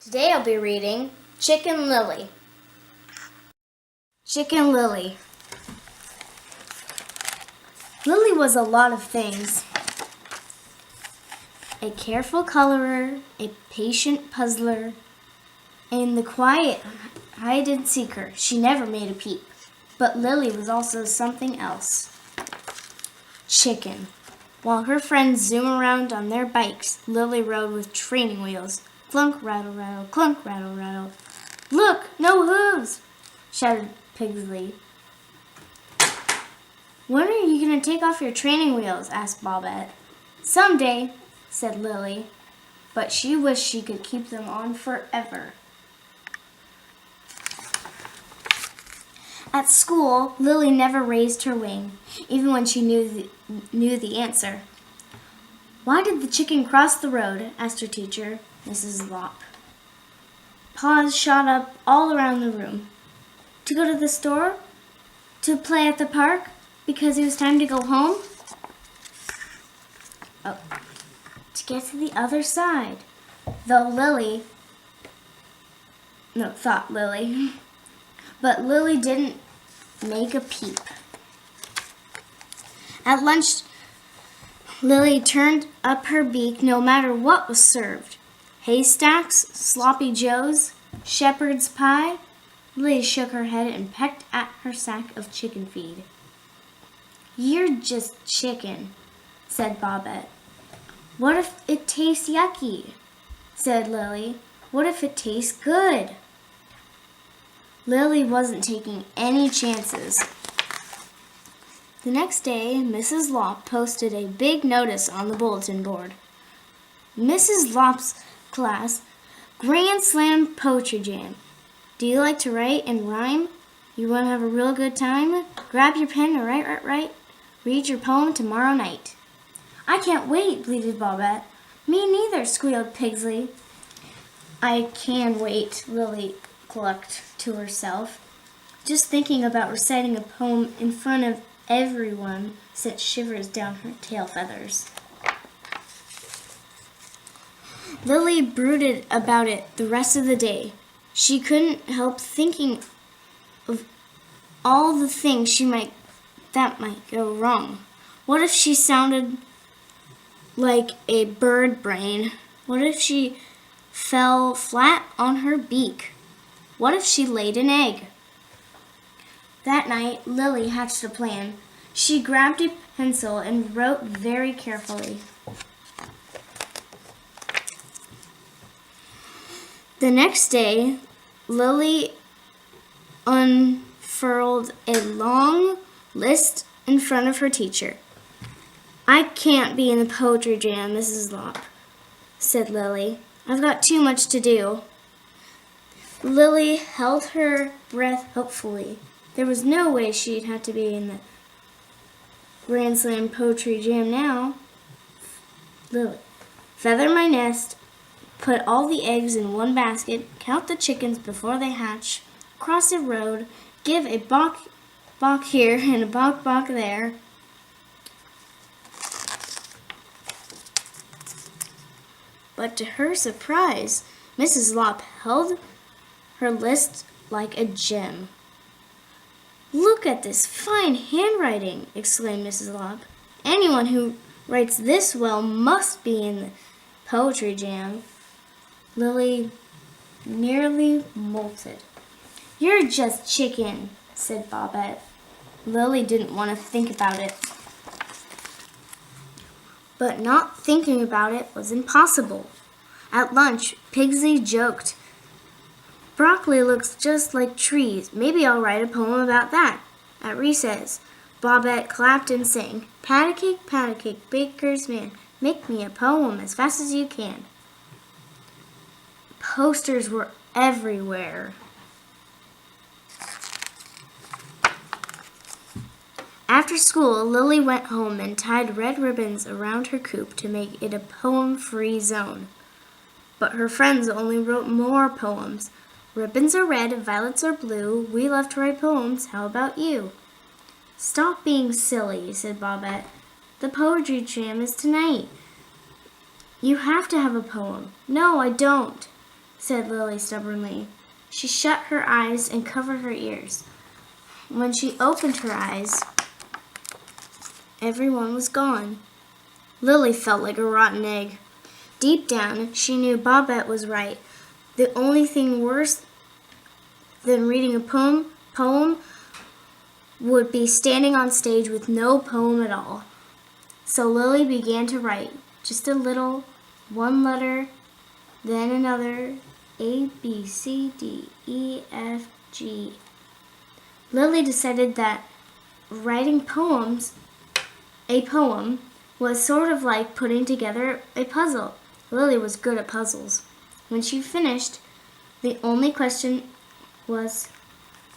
Today I'll be reading Chicken Lily. Chicken Lily. Lily was a lot of things. A careful colorer, a patient puzzler, and the quiet hide-and-seeker. She never made a peep. But Lily was also something else. Chicken. While her friends zoom around on their bikes, Lily rode with training wheels. Clunk, rattle, rattle, clunk, rattle, rattle. Look, no hooves, shouted Pigsley. When are you going to take off your training wheels? Asked Bobette. Someday, said Lily, but she wished she could keep them on forever. At school, Lily never raised her wing, even when she knew the answer. Why did the chicken cross the road? Asked her teacher, Mrs. Lopp. Paws shot up all around the room. To go to the store? To play at the park? Because it was time to go home? Oh, to get to the other side. Thought Lily. But Lily didn't make a peep. At lunch, Lily turned up her beak no matter what was served. Haystacks, sloppy joes, shepherd's pie. Lily shook her head and pecked at her sack of chicken feed. You're just chicken, said Bobette. What if it tastes yucky? Said Lily. What if it tastes good? Lily wasn't taking any chances. The next day, Mrs. Lopp posted a big notice on the bulletin board. Mrs. Lopp's class, Grand Slam Poetry Jam. Do you like to write and rhyme? You want to have a real good time? Grab your pen and write. Read your poem tomorrow night. I can't wait, bleated Bobette. Me neither, squealed Pigsley. I can wait, Lily clucked to herself. Just thinking about reciting a poem in front of everyone sent shivers down her tail feathers. Lily brooded about it the rest of the day. She couldn't help thinking of all the things that might go wrong. What if she sounded like a bird brain? What if she fell flat on her beak? What if she laid an egg? That night, Lily hatched a plan. She grabbed a pencil and wrote very carefully. The next day, Lily unfurled a long list in front of her teacher. I can't be in the poetry jam, Mrs. Lopp, said Lily. I've got too much to do. Lily held her breath hopefully. There was no way she'd have to be in the Grand Slam Poetry Jam now. Lily, feather my nest, put all the eggs in one basket, count the chickens before they hatch, cross a road, give a bok here and a bok there. But to her surprise, Mrs. Lopp held her list like a gem. Look at this fine handwriting, exclaimed Mrs. Lopp. Anyone who writes this well must be in the poetry jam. Lily nearly molted. You're just chicken, said Bobette. Lily didn't want to think about it. But not thinking about it was impossible. At lunch, Pigsley joked, Broccoli looks just like trees. Maybe I'll write a poem about that. At recess, Bobette clapped and sang, pat a cake, baker's man, make me a poem as fast as you can. Posters were everywhere. After school, Lily went home and tied red ribbons around her coop to make it a poem-free zone. But her friends only wrote more poems. Ribbons are red, violets are blue. We love to write poems. How about you? Stop being silly, said Bobette. The poetry jam is tonight. You have to have a poem. No, I don't, said Lily stubbornly. She shut her eyes and covered her ears. When she opened her eyes, everyone was gone. Lily felt like a rotten egg. Deep down, she knew Bobette was right. The only thing worse than reading a poem would be standing on stage with no poem at all. So Lily began to write, just a little, one letter, then another, A, B, C, D, E, F, G. Lily decided that writing a poem, was sort of like putting together a puzzle. Lily was good at puzzles. When she finished, the only question was,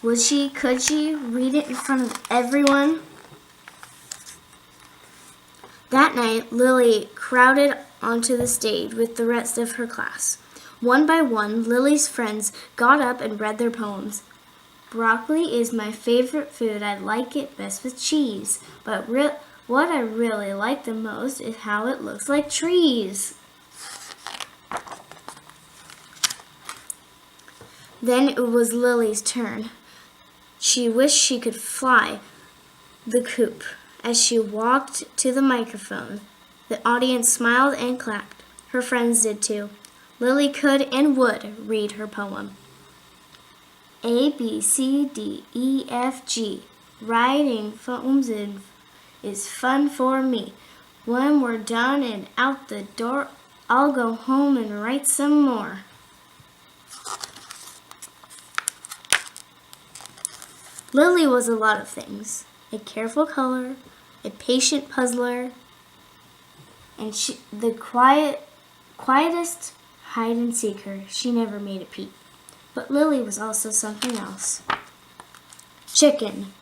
could she read it in front of everyone? That night, Lily crowded onto the stage with the rest of her class. One by one, Lily's friends got up and read their poems. Broccoli is my favorite food. I like it best with cheese. But what I really like the most is how it looks like trees. Then it was Lily's turn. She wished she could fly the coop. As she walked to the microphone, the audience smiled and clapped. Her friends did too. Lily could and would read her poem. A, B, C, D, E, F, G. Writing poems is fun for me. When we're done and out the door, I'll go home and write some more. Lily was a lot of things. A careful color, a patient puzzler, and the quietest hide-and-seeker. She never made a peep. But Lily was also something else. Chicken,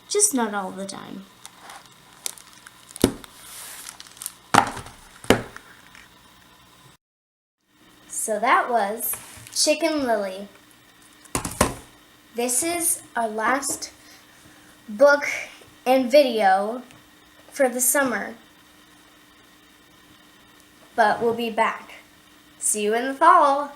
just not all the time. So that was Chicken Lily. This is our last book and video for the summer. But we'll be back. See you in the fall.